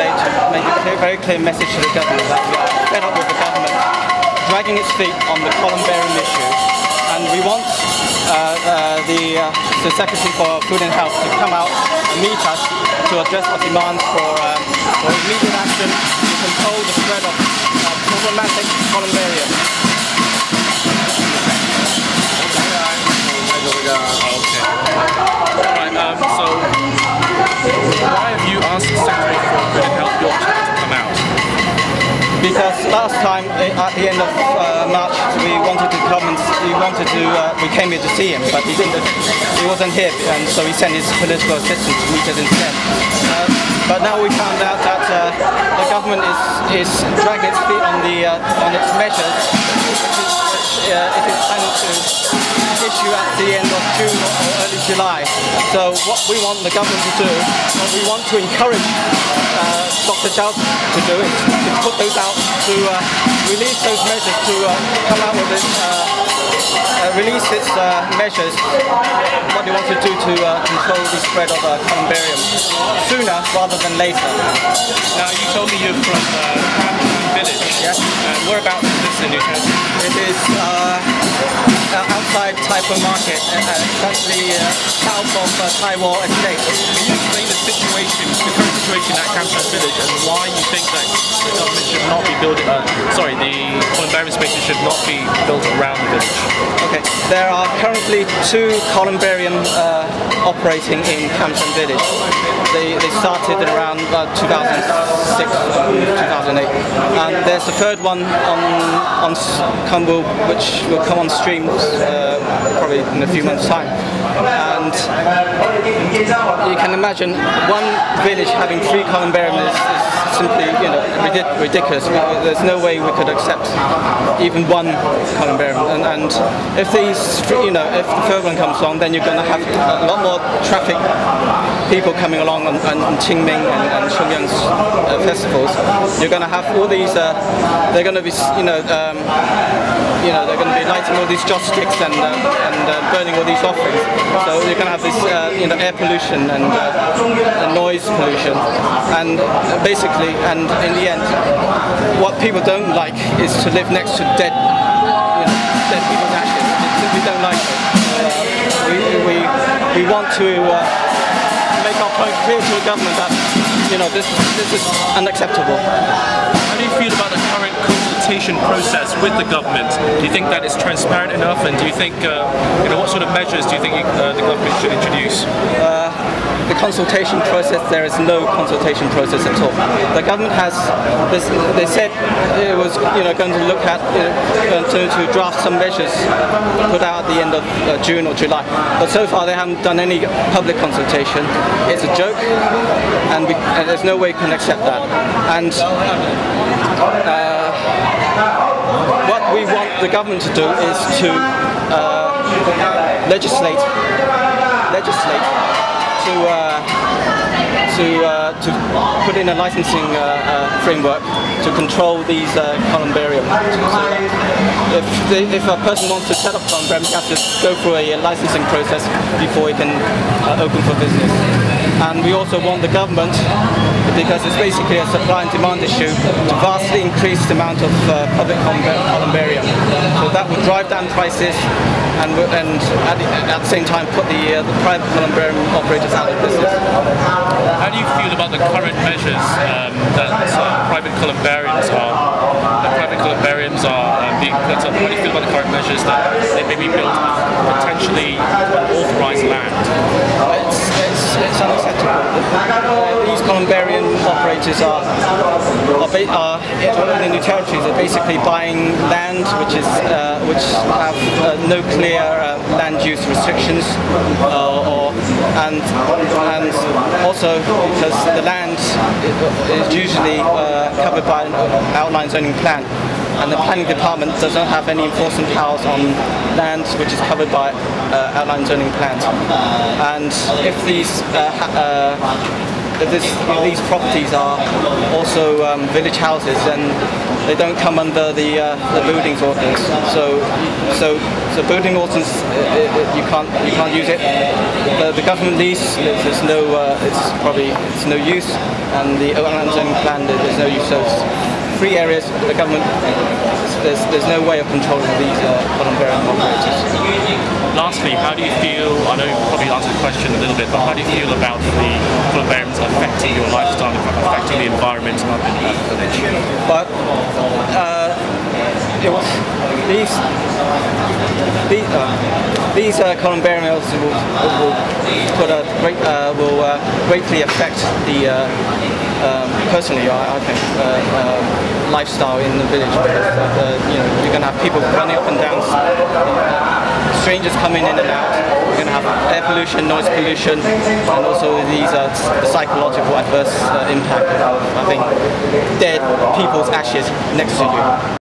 today to make a very clear message to the government that we are fed up with the government dragging its feet on the Columbarium issue, and we want the Secretary for Food and Health to come out and meet us to address our demands for immediate action to control the spread of problematic Columbarium. So why have you asked the Secretary for Food and Health Yorkshire to come out? Because last time, at the end of March, we came here to see him, but he wasn't here, and so he sent his political assistant to meet us instead. But now we found out that the government is dragging its feet on its measures, which it is planning to issue at the end of June or early July. So what we want the government to do, what we want to encourage Dr. Zhao to do is to put those out, to release those measures, to come out with it, release its measures, what they want to do to control the spread of Columbarium sooner rather than later. Now you told me you're from Columbarium village. Yes. Whereabouts is this in New Jersey? It is outside Taipei Market, actually south of Taiwan Estate. Can you explain the current situation at Columbarium village, and why you think that the government should not be building, the Columbarium spaces should not be built around the village? Okay, there are currently 2 Columbarium operating in Columbarium village. They started in around 2006, 2008, and there's a third one on Kumbu, which will come on stream probably in a few months' time. And you can imagine one village having 3 Columbarium is simply, ridiculous. There's no way we could accept even one Columbarium. And if these, if the third one comes along, then you're going to have a lot more traffic, people coming along on Qingming and Shungyang's festivals. You're going to have all these. They're going to be, they're going to be lighting all these joss sticks and burning all these offerings. So you're going to have this, air pollution and noise pollution, and basically, and in the end, what people don't like is to live next to dead people's ashes. They simply don't like it. We want to make our point clear to the government that this is unacceptable. How do you feel about the current consultation process with the government? Do you think that it's transparent enough, and do you think what sort of measures do you think the government should introduce? The consultation process, there is no consultation process at all. The government has, they said it was going to look at, to draft some measures put out at the end of June or July. But so far they haven't done any public consultation. It's a joke, and there's no way we can accept that. And what we want the government to do is to legislate to put in a licensing framework to control these Columbarium. If a person wants to set up Columbarium, he has to go through a licensing process before he can open for business. And we also want the government, because it's basically a supply and demand issue, to vastly increase the amount of public Columbarium. So that would drive down prices and at the same time put the private Columbarium operators out of business. How do you feel about the current measures that private Columbariums are being put up? How do you feel about the current measures that they may be built on potentially unauthorized land? It's unacceptable. These Columbarium operators are in the new territories are basically buying land which have no clear land use restrictions, and also because the land is usually covered by an outline zoning plan, and the planning department does not have any enforcement powers on land which is covered by outline zoning plans. And if these properties are also village houses, then they don't come under the buildings ordinance. So building ordinance, you can't use it. The government lease, there's no it's no use, and the land zoning plan, there's no use. So it's free areas. The government, there's no way of controlling these Columbarium operators. Lastly, how do you feel, I know you probably answered the question a little bit, but how do you feel about the Columbariums affecting your lifestyle, affecting the environment in the village? But these Columbariums will greatly affect the personally, I think, lifestyle in the village, because you're going to have people running up and down, strangers coming in and out. You're going to have air pollution, noise pollution, and also these the psychological adverse impact of having dead people's ashes next to you.